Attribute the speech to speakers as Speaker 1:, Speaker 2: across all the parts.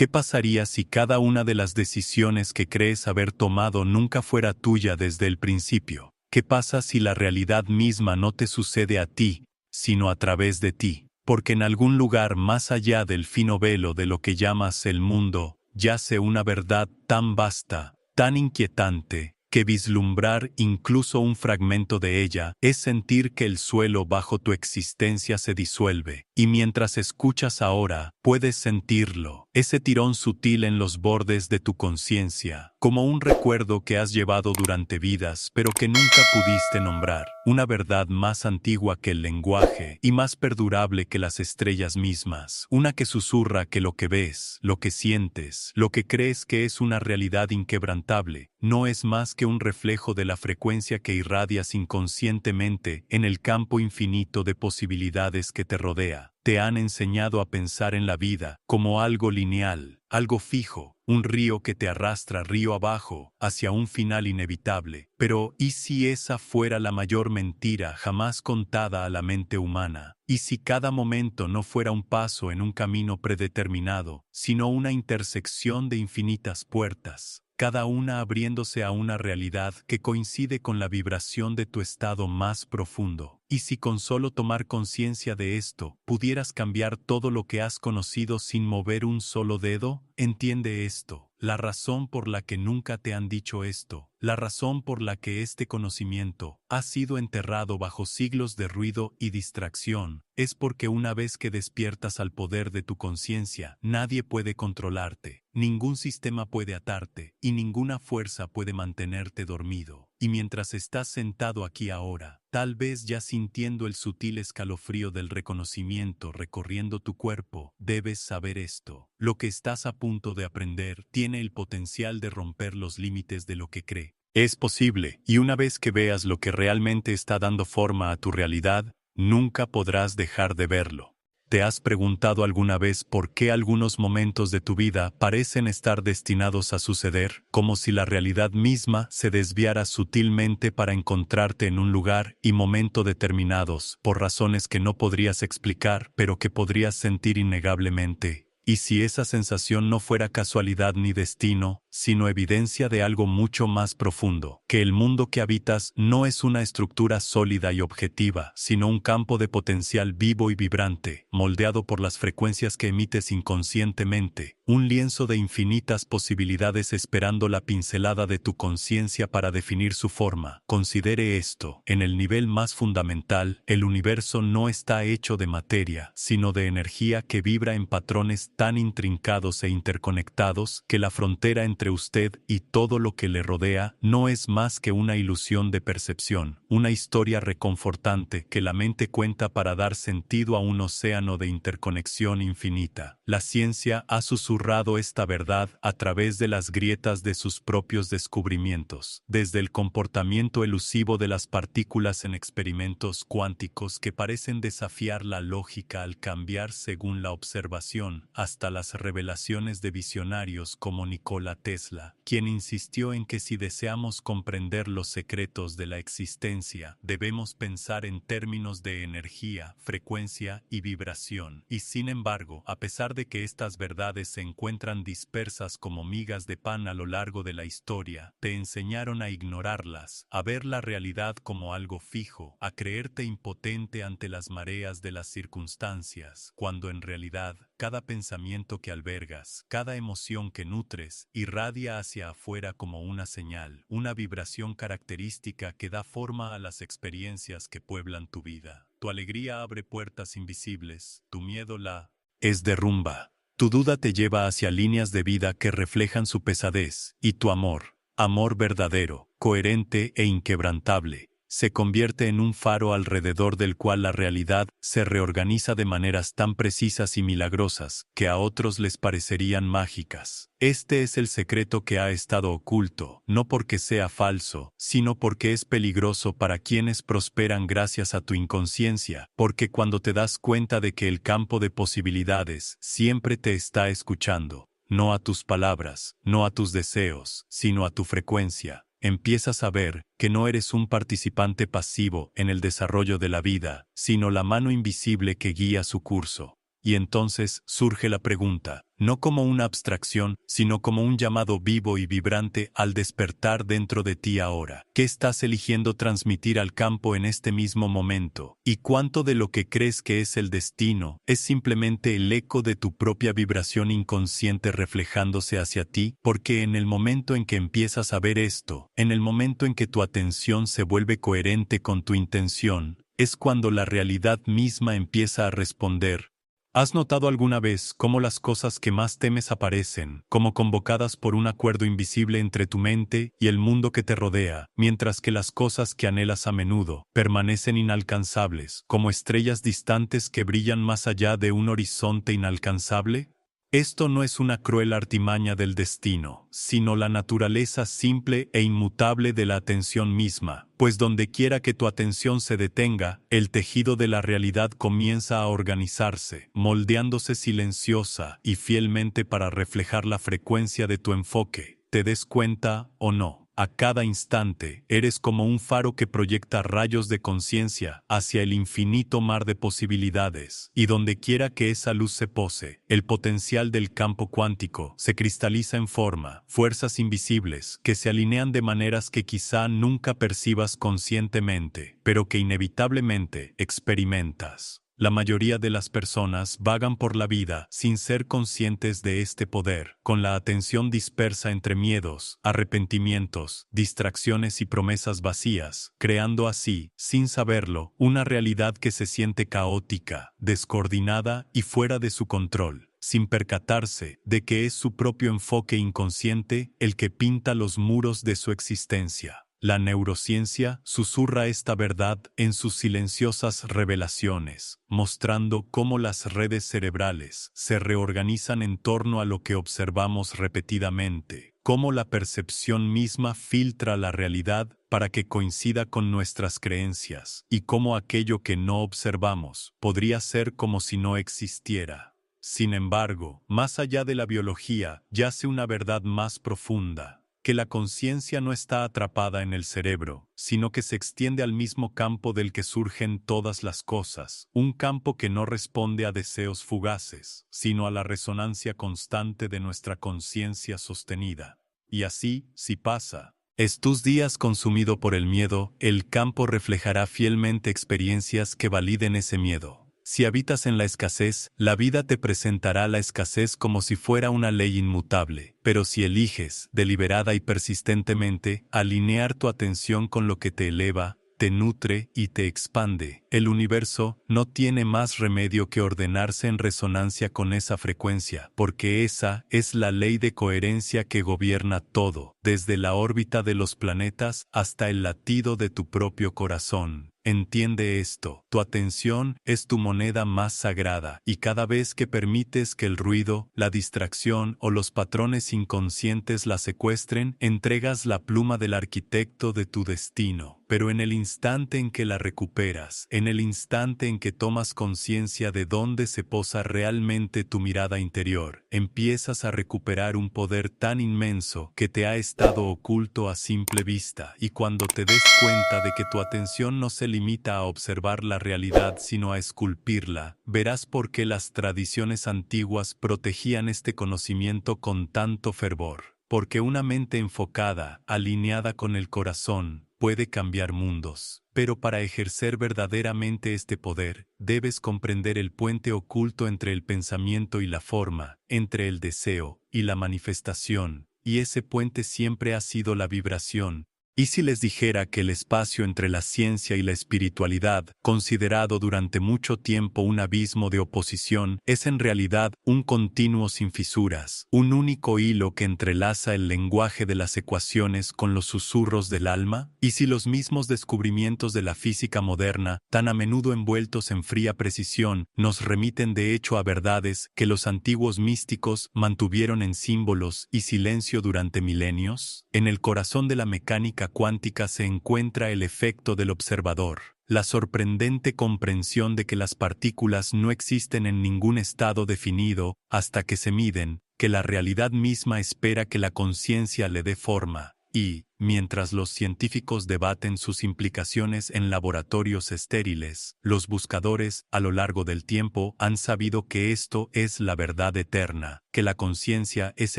Speaker 1: ¿Qué pasaría si cada una de las decisiones que crees haber tomado nunca fuera tuya desde el principio? ¿Qué pasa si la realidad misma no te sucede a ti, sino a través de ti? Porque en algún lugar más allá del fino velo de lo que llamas el mundo, yace una verdad tan vasta, tan inquietante, que vislumbrar incluso un fragmento de ella es sentir que el suelo bajo tu existencia se disuelve, y mientras escuchas ahora, puedes sentirlo, ese tirón sutil en los bordes de tu conciencia, como un recuerdo que has llevado durante vidas pero que nunca pudiste nombrar, una verdad más antigua que el lenguaje y más perdurable que las estrellas mismas, una que susurra que lo que ves, lo que sientes, lo que crees que es una realidad inquebrantable, no es más que un reflejo de la frecuencia que irradias inconscientemente en el campo infinito de posibilidades que te rodea. Te han enseñado a pensar en la vida como algo lineal, algo fijo, un río que te arrastra río abajo hacia un final inevitable. Pero, ¿y si esa fuera la mayor mentira jamás contada a la mente humana? ¿Y si cada momento no fuera un paso en un camino predeterminado, sino una intersección de infinitas puertas, cada una abriéndose a una realidad que coincide con la vibración de tu estado más profundo? Y si con solo tomar conciencia de esto, pudieras cambiar todo lo que has conocido sin mover un solo dedo, entiende esto. La razón por la que nunca te han dicho esto, la razón por la que este conocimiento ha sido enterrado bajo siglos de ruido y distracción, es porque una vez que despiertas al poder de tu conciencia, nadie puede controlarte, ningún sistema puede atarte, y ninguna fuerza puede mantenerte dormido. Y mientras estás sentado aquí ahora, tal vez ya sintiendo el sutil escalofrío del reconocimiento recorriendo tu cuerpo, debes saber esto. Lo que estás a punto de aprender tiene el potencial de romper los límites de lo que cree. Es posible, y una vez que veas lo que realmente está dando forma a tu realidad, nunca podrás dejar de verlo. ¿Te has preguntado alguna vez por qué algunos momentos de tu vida parecen estar destinados a suceder, como si la realidad misma se desviara sutilmente para encontrarte en un lugar y momento determinados, por razones que no podrías explicar, pero que podrías sentir innegablemente? ¿Y si esa sensación no fuera casualidad ni destino, sino evidencia de algo mucho más profundo? Que el mundo que habitas no es una estructura sólida y objetiva, sino un campo de potencial vivo y vibrante, moldeado por las frecuencias que emites inconscientemente, un lienzo de infinitas posibilidades esperando la pincelada de tu conciencia para definir su forma. Considere esto, en el nivel más fundamental, el universo no está hecho de materia, sino de energía que vibra en patrones tan intrincados e interconectados que la frontera entre usted y todo lo que le rodea no es más que una ilusión de percepción, una historia reconfortante que la mente cuenta para dar sentido a un océano de interconexión infinita. La ciencia ha susurrado esta verdad a través de las grietas de sus propios descubrimientos, desde el comportamiento elusivo de las partículas en experimentos cuánticos que parecen desafiar la lógica al cambiar según la observación, hasta las revelaciones de visionarios como Nikola Tesla, quien insistió en que si deseamos comprender los secretos de la existencia, debemos pensar en términos de energía, frecuencia y vibración. Y sin embargo, a pesar de que estas verdades se encuentran dispersas como migas de pan a lo largo de la historia, te enseñaron a ignorarlas, a ver la realidad como algo fijo, a creerte impotente ante las mareas de las circunstancias, cuando en realidad, cada pensamiento que albergas, cada emoción que nutres, irradia hacia afuera como una señal, una vibración característica que da forma a las experiencias que pueblan tu vida. Tu alegría abre puertas invisibles, tu miedo la es derrumba. Tu duda te lleva hacia líneas de vida que reflejan su pesadez, y tu amor, amor verdadero, coherente e inquebrantable, se convierte en un faro alrededor del cual la realidad se reorganiza de maneras tan precisas y milagrosas que a otros les parecerían mágicas. Este es el secreto que ha estado oculto, no porque sea falso, sino porque es peligroso para quienes prosperan gracias a tu inconsciencia, porque cuando te das cuenta de que el campo de posibilidades siempre te está escuchando, no a tus palabras, no a tus deseos, sino a tu frecuencia, empiezas a ver que no eres un participante pasivo en el desarrollo de la vida, sino la mano invisible que guía su curso. Y entonces surge la pregunta, no como una abstracción, sino como un llamado vivo y vibrante al despertar dentro de ti ahora. ¿Qué estás eligiendo transmitir al campo en este mismo momento? ¿Y cuánto de lo que crees que es el destino es simplemente el eco de tu propia vibración inconsciente reflejándose hacia ti? Porque en el momento en que empiezas a ver esto, en el momento en que tu atención se vuelve coherente con tu intención, es cuando la realidad misma empieza a responder. ¿Has notado alguna vez cómo las cosas que más temes aparecen, como convocadas por un acuerdo invisible entre tu mente y el mundo que te rodea, mientras que las cosas que anhelas a menudo permanecen inalcanzables, como estrellas distantes que brillan más allá de un horizonte inalcanzable? Esto no es una cruel artimaña del destino, sino la naturaleza simple e inmutable de la atención misma, pues donde quiera que tu atención se detenga, el tejido de la realidad comienza a organizarse, moldeándose silenciosa y fielmente para reflejar la frecuencia de tu enfoque, te des cuenta o no. A cada instante, eres como un faro que proyecta rayos de conciencia hacia el infinito mar de posibilidades, y donde quiera que esa luz se pose, el potencial del campo cuántico se cristaliza en fuerzas invisibles que se alinean de maneras que quizá nunca percibas conscientemente, pero que inevitablemente experimentas. La mayoría de las personas vagan por la vida sin ser conscientes de este poder, con la atención dispersa entre miedos, arrepentimientos, distracciones y promesas vacías, creando así, sin saberlo, una realidad que se siente caótica, descoordinada y fuera de su control, sin percatarse de que es su propio enfoque inconsciente el que pinta los muros de su existencia. La neurociencia susurra esta verdad en sus silenciosas revelaciones, mostrando cómo las redes cerebrales se reorganizan en torno a lo que observamos repetidamente, cómo la percepción misma filtra la realidad para que coincida con nuestras creencias, y cómo aquello que no observamos podría ser como si no existiera. Sin embargo, más allá de la biología, yace una verdad más profunda, que la conciencia no está atrapada en el cerebro, sino que se extiende al mismo campo del que surgen todas las cosas, un campo que no responde a deseos fugaces, sino a la resonancia constante de nuestra conciencia sostenida. Y así, si pasa, es tus días consumido por el miedo, el campo reflejará fielmente experiencias que validen ese miedo. Si habitas en la escasez, la vida te presentará la escasez como si fuera una ley inmutable, pero si eliges, deliberada y persistentemente, alinear tu atención con lo que te eleva, te nutre y te expande, el universo no tiene más remedio que ordenarse en resonancia con esa frecuencia, porque esa es la ley de coherencia que gobierna todo, desde la órbita de los planetas hasta el latido de tu propio corazón. Entiende esto, tu atención es tu moneda más sagrada, y cada vez que permites que el ruido, la distracción o los patrones inconscientes la secuestren, entregas la pluma del arquitecto de tu destino. Pero en el instante en que la recuperas, en el instante en que tomas conciencia de dónde se posa realmente tu mirada interior, empiezas a recuperar un poder tan inmenso que te ha estado oculto a simple vista, y cuando te des cuenta de que tu atención no se limita a observar la realidad sino a esculpirla, verás por qué las tradiciones antiguas protegían este conocimiento con tanto fervor. Porque una mente enfocada, alineada con el corazón, puede cambiar mundos. Pero para ejercer verdaderamente este poder, debes comprender el puente oculto entre el pensamiento y la forma, entre el deseo y la manifestación, y ese puente siempre ha sido la vibración. ¿Y si les dijera que el espacio entre la ciencia y la espiritualidad, considerado durante mucho tiempo un abismo de oposición, es en realidad un continuo sin fisuras, un único hilo que entrelaza el lenguaje de las ecuaciones con los susurros del alma? ¿Y si los mismos descubrimientos de la física moderna, tan a menudo envueltos en fría precisión, nos remiten de hecho a verdades que los antiguos místicos mantuvieron en símbolos y silencio durante milenios? En el corazón de la mecánica cuántica se encuentra el efecto del observador, la sorprendente comprensión de que las partículas no existen en ningún estado definido hasta que se miden, que la realidad misma espera que la conciencia le dé forma, Y, mientras los científicos debaten sus implicaciones en laboratorios estériles, los buscadores, a lo largo del tiempo, han sabido que esto es la verdad eterna, que la conciencia es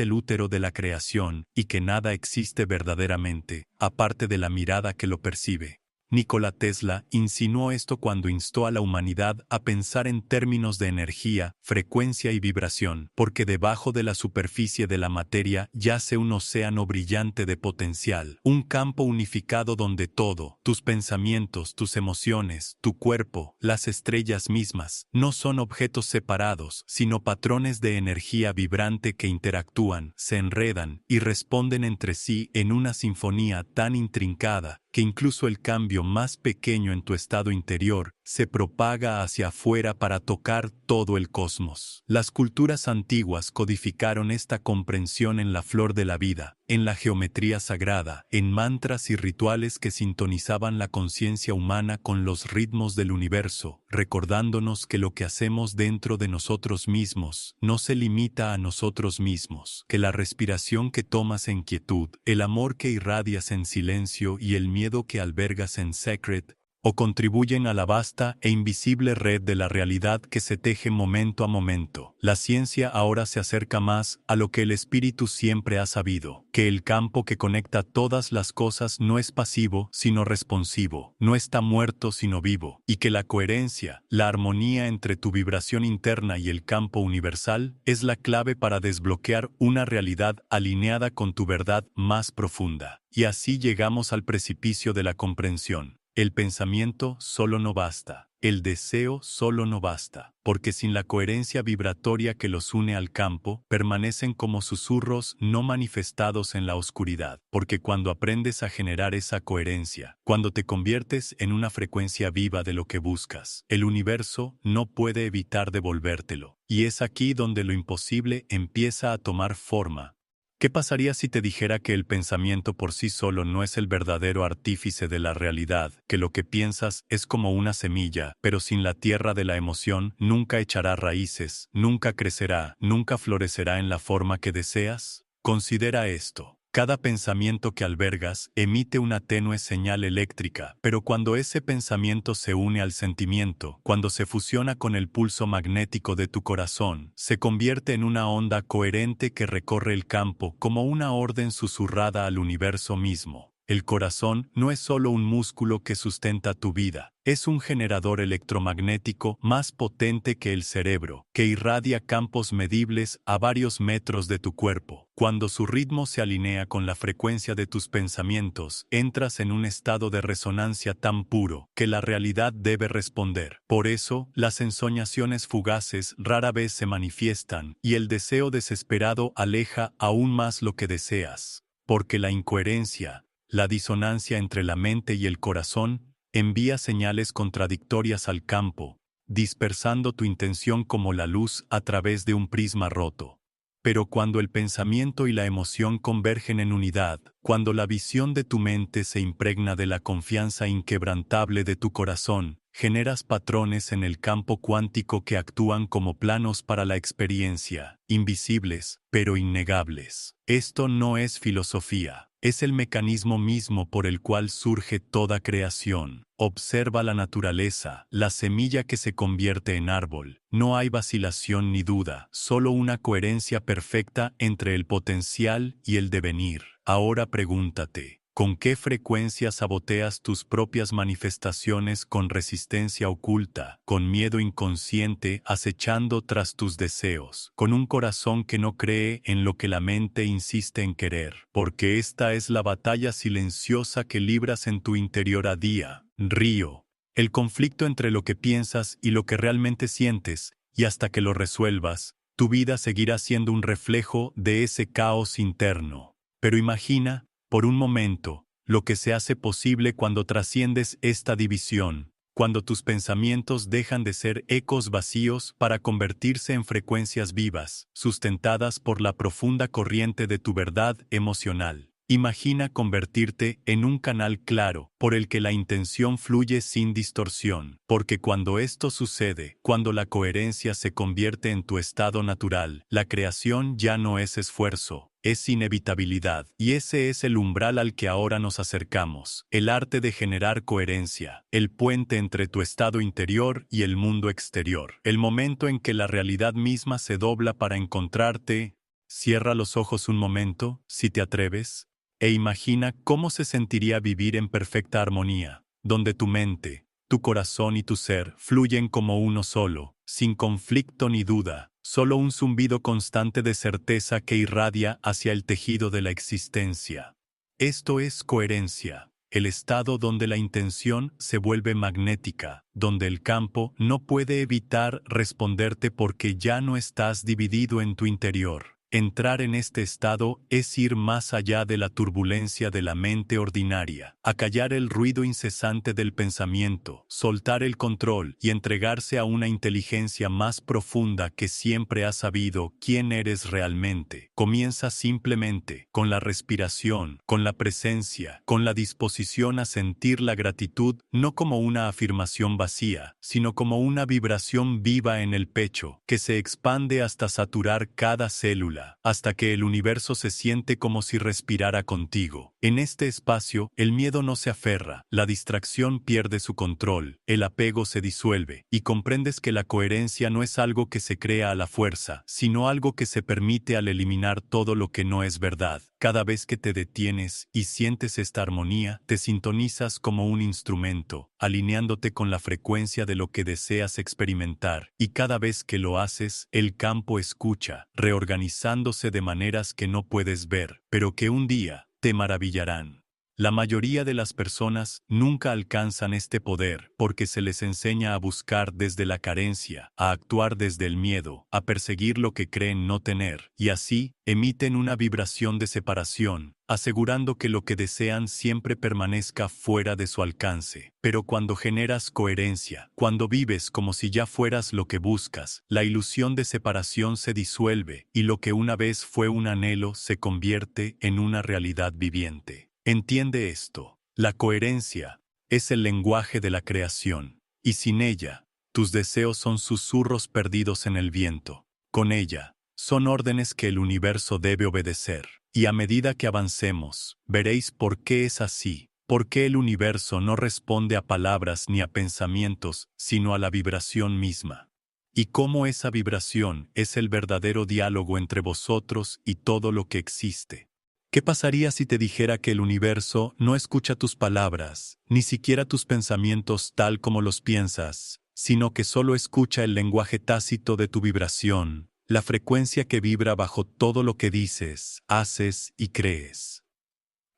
Speaker 1: el útero de la creación y que nada existe verdaderamente, aparte de la mirada que lo percibe. Nikola Tesla insinuó esto cuando instó a la humanidad a pensar en términos de energía, frecuencia y vibración, porque debajo de la superficie de la materia yace un océano brillante de potencial, un campo unificado donde todo, tus pensamientos, tus emociones, tu cuerpo, las estrellas mismas, no son objetos separados, sino patrones de energía vibrante que interactúan, se enredan y responden entre sí en una sinfonía tan intrincada que incluso el cambio más pequeño en tu estado interior se propaga hacia afuera para tocar todo el cosmos. Las culturas antiguas codificaron esta comprensión en la flor de la vida, en la geometría sagrada, en mantras y rituales que sintonizaban la conciencia humana con los ritmos del universo, recordándonos que lo que hacemos dentro de nosotros mismos no se limita a nosotros mismos, que la respiración que tomas en quietud, el amor que irradias en silencio y el miedo que albergas en secret, o contribuyen a la vasta e invisible red de la realidad que se teje momento a momento. La ciencia ahora se acerca más a lo que el espíritu siempre ha sabido, que el campo que conecta todas las cosas no es pasivo, sino responsivo, no está muerto sino vivo, y que la coherencia, la armonía entre tu vibración interna y el campo universal, es la clave para desbloquear una realidad alineada con tu verdad más profunda. Y así llegamos al precipicio de la comprensión. El pensamiento solo no basta, el deseo solo no basta, porque sin la coherencia vibratoria que los une al campo, permanecen como susurros no manifestados en la oscuridad, porque cuando aprendes a generar esa coherencia, cuando te conviertes en una frecuencia viva de lo que buscas, el universo no puede evitar devolvértelo, y es aquí donde lo imposible empieza a tomar forma. ¿Qué pasaría si te dijera que el pensamiento por sí solo no es el verdadero artífice de la realidad, que lo que piensas es como una semilla, pero sin la tierra de la emoción nunca echará raíces, nunca crecerá, nunca florecerá en la forma que deseas? Considera esto. Cada pensamiento que albergas emite una tenue señal eléctrica, pero cuando ese pensamiento se une al sentimiento, cuando se fusiona con el pulso magnético de tu corazón, se convierte en una onda coherente que recorre el campo como una orden susurrada al universo mismo. El corazón no es solo un músculo que sustenta tu vida, es un generador electromagnético más potente que el cerebro, que irradia campos medibles a varios metros de tu cuerpo. Cuando su ritmo se alinea con la frecuencia de tus pensamientos, entras en un estado de resonancia tan puro que la realidad debe responder. Por eso, las ensoñaciones fugaces rara vez se manifiestan y el deseo desesperado aleja aún más lo que deseas. Porque la incoherencia, la disonancia entre la mente y el corazón, envía señales contradictorias al campo, dispersando tu intención como la luz a través de un prisma roto. Pero cuando el pensamiento y la emoción convergen en unidad, cuando la visión de tu mente se impregna de la confianza inquebrantable de tu corazón, generas patrones en el campo cuántico que actúan como planos para la experiencia, invisibles, pero innegables. Esto no es filosofía. Es el mecanismo mismo por el cual surge toda creación. Observa la naturaleza, la semilla que se convierte en árbol. No hay vacilación ni duda, solo una coherencia perfecta entre el potencial y el devenir. Ahora pregúntate, ¿con qué frecuencia saboteas tus propias manifestaciones con resistencia oculta, con miedo inconsciente acechando tras tus deseos, con un corazón que no cree en lo que la mente insiste en querer? Porque esta es la batalla silenciosa que libras en tu interior a día. Río. El conflicto entre lo que piensas y lo que realmente sientes, y hasta que lo resuelvas, tu vida seguirá siendo un reflejo de ese caos interno. Pero imagina, por un momento, lo que se hace posible cuando trasciendes esta división, cuando tus pensamientos dejan de ser ecos vacíos para convertirse en frecuencias vivas, sustentadas por la profunda corriente de tu verdad emocional. Imagina convertirte en un canal claro, por el que la intención fluye sin distorsión, porque cuando esto sucede, cuando la coherencia se convierte en tu estado natural, la creación ya no es esfuerzo, es inevitabilidad, y ese es el umbral al que ahora nos acercamos, el arte de generar coherencia, el puente entre tu estado interior y el mundo exterior, el momento en que la realidad misma se dobla para encontrarte. Cierra los ojos un momento, si te atreves, e imagina cómo se sentiría vivir en perfecta armonía, donde tu mente, tu corazón y tu ser fluyen como uno solo, sin conflicto ni duda, solo un zumbido constante de certeza que irradia hacia el tejido de la existencia. Esto es coherencia, el estado donde la intención se vuelve magnética, donde el campo no puede evitar responderte porque ya no estás dividido en tu interior. Entrar en este estado es ir más allá de la turbulencia de la mente ordinaria, acallar el ruido incesante del pensamiento, soltar el control y entregarse a una inteligencia más profunda que siempre ha sabido quién eres realmente. Comienza simplemente con la respiración, con la presencia, con la disposición a sentir la gratitud no como una afirmación vacía, sino como una vibración viva en el pecho, que se expande hasta saturar cada célula, hasta que el universo se siente como si respirara contigo. En este espacio, el miedo no se aferra, la distracción pierde su control, el apego se disuelve, y comprendes que la coherencia no es algo que se crea a la fuerza, sino algo que se permite al eliminar todo lo que no es verdad. Cada vez que te detienes y sientes esta armonía, te sintonizas como un instrumento, alineándote con la frecuencia de lo que deseas experimentar, y cada vez que lo haces, el campo escucha, reorganizándose de maneras que no puedes ver, pero que un día te maravillarán. La mayoría de las personas nunca alcanzan este poder porque se les enseña a buscar desde la carencia, a actuar desde el miedo, a perseguir lo que creen no tener, y así emiten una vibración de separación, asegurando que lo que desean siempre permanezca fuera de su alcance. Pero cuando generas coherencia, cuando vives como si ya fueras lo que buscas, la ilusión de separación se disuelve y lo que una vez fue un anhelo se convierte en una realidad viviente. Entiende esto. La coherencia es el lenguaje de la creación, y sin ella, tus deseos son susurros perdidos en el viento. Con ella, son órdenes que el universo debe obedecer. Y a medida que avancemos, veréis por qué es así, por qué el universo no responde a palabras ni a pensamientos, sino a la vibración misma. Y cómo esa vibración es el verdadero diálogo entre vosotros y todo lo que existe. ¿Qué pasaría si te dijera que el universo no escucha tus palabras, ni siquiera tus pensamientos tal como los piensas, sino que solo escucha el lenguaje tácito de tu vibración, la frecuencia que vibra bajo todo lo que dices, haces y crees?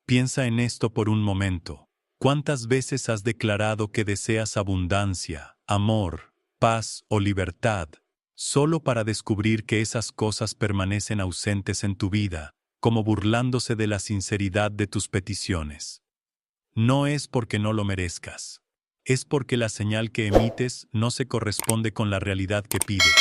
Speaker 1: Piensa en esto por un momento. ¿Cuántas veces has declarado que deseas abundancia, amor, paz o libertad, solo para descubrir que esas cosas permanecen ausentes en tu vida, como burlándose de la sinceridad de tus peticiones? No es porque no lo merezcas. Es porque la señal que emites no se corresponde con la realidad que pides.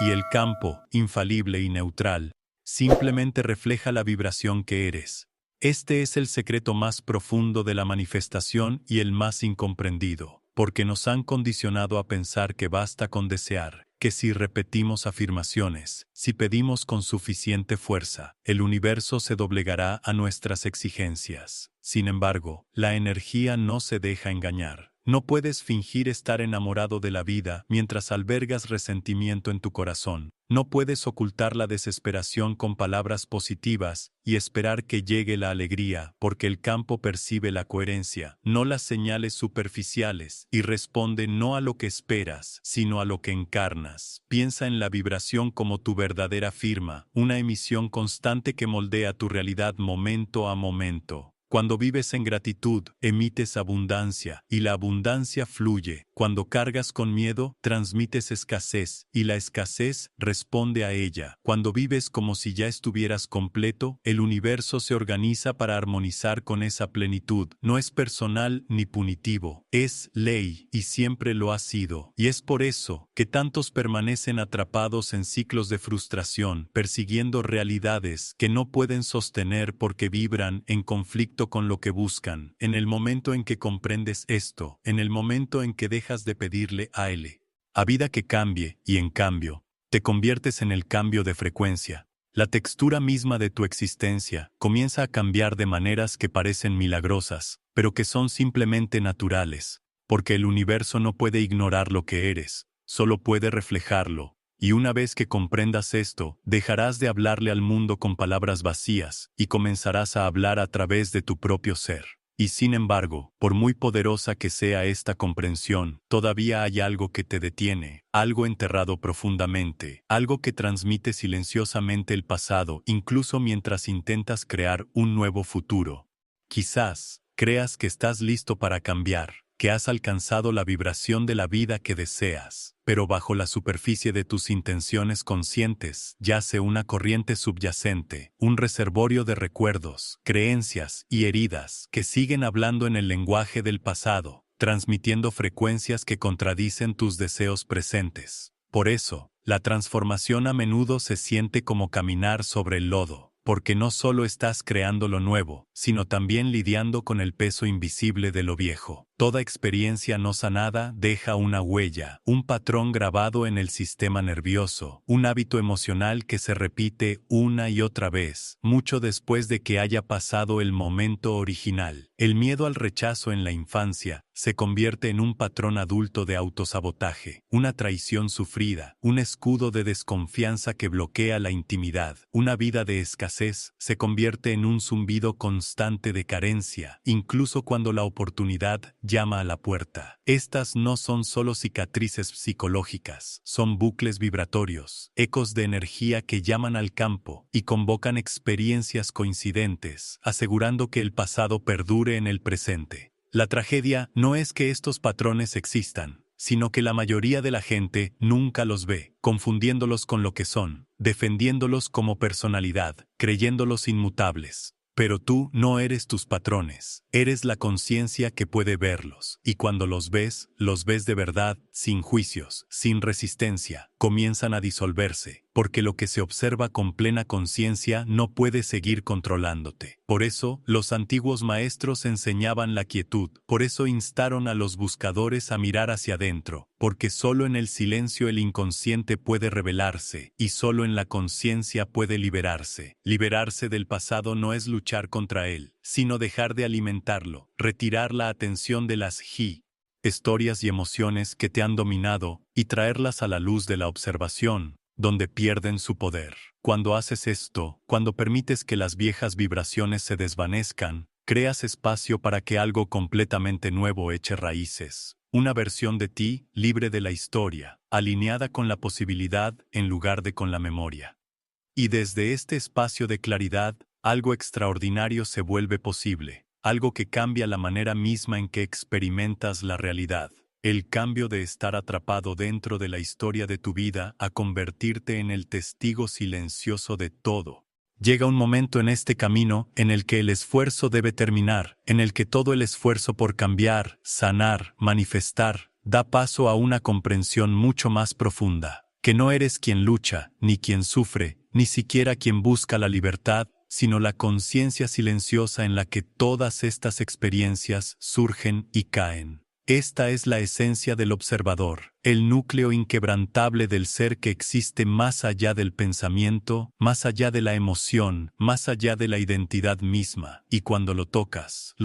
Speaker 1: Y el campo, infalible y neutral, simplemente refleja la vibración que eres. Este es el secreto más profundo de la manifestación y el más incomprendido, porque nos han condicionado a pensar que basta con desear, que si repetimos afirmaciones, si pedimos con suficiente fuerza, el universo se doblegará a nuestras exigencias. Sin embargo, la energía no se deja engañar. No puedes fingir estar enamorado de la vida mientras albergas resentimiento en tu corazón. No puedes ocultar la desesperación con palabras positivas y esperar que llegue la alegría, porque el campo percibe la coherencia, no las señales superficiales, y responde no a lo que esperas, sino a lo que encarnas. Piensa en la vibración como tu verdadera firma, una emisión constante que moldea tu realidad momento a momento. Cuando vives en gratitud, emites abundancia, y la abundancia fluye. Cuando cargas con miedo, transmites escasez, y la escasez responde a ella. Cuando vives como si ya estuvieras completo, el universo se organiza para armonizar con esa plenitud. No es personal ni punitivo, es ley, y siempre lo ha sido. Y es por eso que tantos permanecen atrapados en ciclos de frustración, persiguiendo realidades que no pueden sostener porque vibran en conflicto con lo que buscan. En el momento en que comprendes esto, en el momento en que dejas de pedirle a él, a vida que cambie, y en cambio, te conviertes en el cambio de frecuencia. La textura misma de tu existencia comienza a cambiar de maneras que parecen milagrosas, pero que son simplemente naturales, porque el universo no puede ignorar lo que eres, solo puede reflejarlo. Y una vez que comprendas esto, dejarás de hablarle al mundo con palabras vacías y comenzarás a hablar a través de tu propio ser. Y sin embargo, por muy poderosa que sea esta comprensión, todavía hay algo que te detiene, algo enterrado profundamente, algo que transmite silenciosamente el pasado, incluso mientras intentas crear un nuevo futuro. Quizás creas que estás listo para cambiar, que has alcanzado la vibración de la vida que deseas, pero bajo la superficie de tus intenciones conscientes yace una corriente subyacente, un reservorio de recuerdos, creencias y heridas que siguen hablando en el lenguaje del pasado, transmitiendo frecuencias que contradicen tus deseos presentes. Por eso, la transformación a menudo se siente como caminar sobre el lodo, porque no solo estás creando lo nuevo, sino también lidiando con el peso invisible de lo viejo. Toda experiencia no sanada deja una huella, un patrón grabado en el sistema nervioso, un hábito emocional que se repite una y otra vez, mucho después de que haya pasado el momento original. El miedo al rechazo en la infancia se convierte en un patrón adulto de autosabotaje, una traición sufrida, un escudo de desconfianza que bloquea la intimidad. Una vida de escasez se convierte en un zumbido constante de carencia, incluso cuando la oportunidad llama a la puerta. Estas no son solo cicatrices psicológicas, son bucles vibratorios, ecos de energía que llaman al campo y convocan experiencias coincidentes, asegurando que el pasado perdure en el presente. La tragedia no es que estos patrones existan, sino que la mayoría de la gente nunca los ve, confundiéndolos con lo que son, defendiéndolos como personalidad, creyéndolos inmutables. Pero tú no eres tus patrones, eres la conciencia que puede verlos, y cuando los ves de verdad, sin juicios, sin resistencia, comienzan a disolverse, porque lo que se observa con plena conciencia no puede seguir controlándote. Por eso, los antiguos maestros enseñaban la quietud, por eso instaron a los buscadores a mirar hacia adentro, porque solo en el silencio el inconsciente puede revelarse, y solo en la conciencia puede liberarse. Liberarse del pasado no es luchar contra él, sino dejar de alimentarlo, retirar la atención de las historias y emociones que te han dominado y traerlas a la luz de la observación, donde pierden su poder. Cuando haces esto, cuando permites que las viejas vibraciones se desvanezcan, creas espacio para que algo completamente nuevo eche raíces. Una versión de ti libre de la historia, alineada con la posibilidad en lugar de con la memoria. Y desde este espacio de claridad, algo extraordinario se vuelve posible, algo que cambia la manera misma en que experimentas la realidad. El cambio de estar atrapado dentro de la historia de tu vida a convertirte en el testigo silencioso de todo. Llega un momento en este camino en el que el esfuerzo debe terminar, en el que todo el esfuerzo por cambiar, sanar, manifestar, da paso a una comprensión mucho más profunda, que no eres quien lucha, ni quien sufre, ni siquiera quien busca la libertad, sino la conciencia silenciosa en la que todas estas experiencias surgen y caen. Esta es la esencia del observador, el núcleo inquebrantable del ser que existe más allá del pensamiento, más allá de la emoción, más allá de la identidad misma. Y cuando lo tocas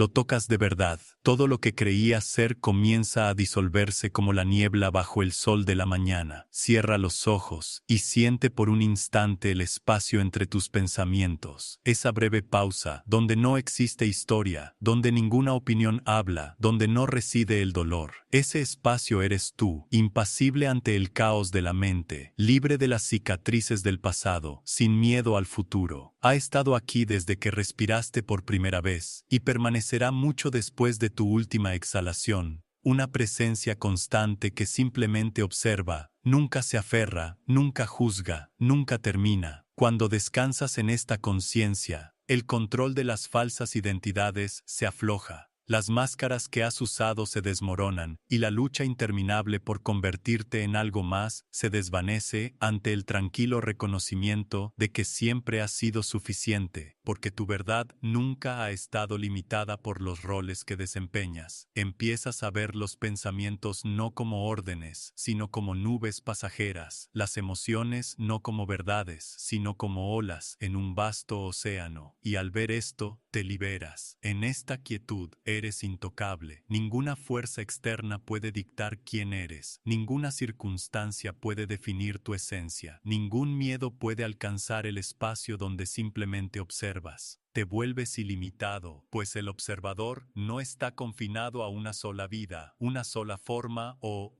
Speaker 1: de verdad. Todo lo que creías ser comienza a disolverse como la niebla bajo el sol de la mañana. Cierra los ojos y siente por un instante el espacio entre tus pensamientos. Esa breve pausa, donde no existe historia, donde ninguna opinión habla, donde no reside el dolor. Ese espacio eres tú, impasible ante el caos de la mente, libre de las cicatrices del pasado, sin miedo al futuro. Ha estado aquí desde que respiraste por primera vez, y permanecerá mucho después de tu última exhalación. Una presencia constante que simplemente observa, nunca se aferra, nunca juzga, nunca termina. Cuando descansas en esta conciencia, el control de las falsas identidades se afloja. Las máscaras que has usado se desmoronan, y la lucha interminable por convertirte en algo más se desvanece ante el tranquilo reconocimiento de que siempre has sido suficiente, porque tu verdad nunca ha estado limitada por los roles que desempeñas. Empiezas a ver los pensamientos no como órdenes, sino como nubes pasajeras, las emociones no como verdades, sino como olas en un vasto océano, y al ver esto, te liberas. En esta quietud eres intocable. Ninguna fuerza externa puede dictar quién eres. Ninguna circunstancia puede definir tu esencia. Ningún miedo puede alcanzar el espacio donde simplemente observas. Te vuelves ilimitado, pues el observador no está confinado a una sola vida, una sola forma o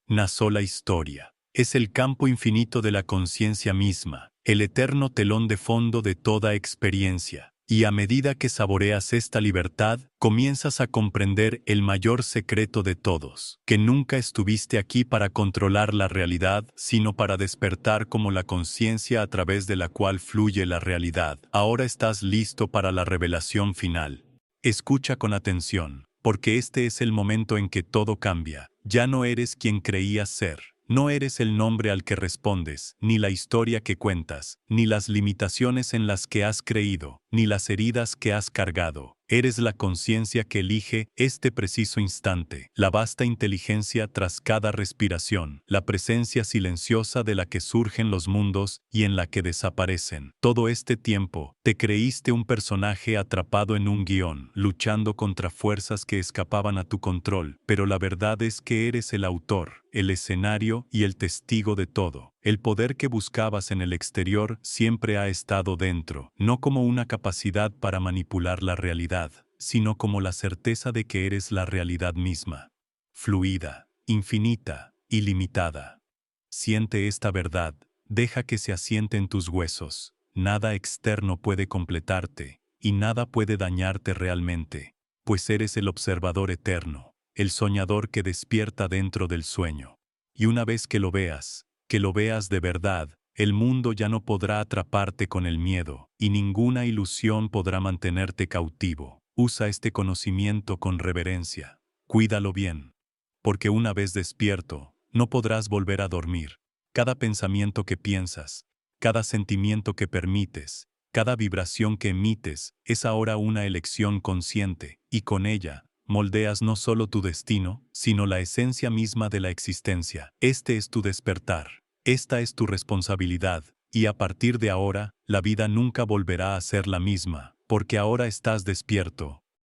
Speaker 1: una sola historia. Es el campo infinito de la conciencia misma, el eterno telón de fondo de toda experiencia. Y a medida que saboreas esta libertad, comienzas a comprender el mayor secreto de todos, que nunca estuviste aquí para controlar la realidad, sino para despertar como la conciencia a través de la cual fluye la realidad. Ahora estás listo para la revelación final. Escucha con atención, porque este es el momento en que todo cambia. Ya no eres quien creías ser. No eres el nombre al que respondes, ni la historia que cuentas, ni las limitaciones en las que has creído, ni las heridas que has cargado. Eres la conciencia que elige este preciso instante, la vasta inteligencia tras cada respiración, la presencia silenciosa de la que surgen los mundos y en la que desaparecen. Todo este tiempo, te creíste un personaje atrapado en un guión, luchando contra fuerzas que escapaban a tu control, pero la verdad es que eres el autor, el escenario y el testigo de todo. El poder que buscabas en el exterior siempre ha estado dentro, no como una capacidad para manipular la realidad, sino como la certeza de que eres la realidad misma. Fluida, infinita, ilimitada. Siente esta verdad, deja que se asiente en tus huesos. Nada externo puede completarte, y nada puede dañarte realmente, pues eres el observador eterno, el soñador que despierta dentro del sueño. Y una vez que lo veas de verdad, el mundo ya no podrá atraparte con el miedo, y ninguna ilusión podrá mantenerte cautivo. Usa este conocimiento con reverencia. Cuídalo bien. Porque una vez despierto, no podrás volver a dormir. Cada pensamiento que piensas, cada sentimiento que permites, cada vibración que emites, es ahora una elección consciente, y con ella, moldeas no solo tu destino, sino la esencia misma de la existencia. Este es tu despertar. Esta es tu responsabilidad, y a partir de ahora, la vida nunca volverá a ser la misma, porque ahora estás despierto,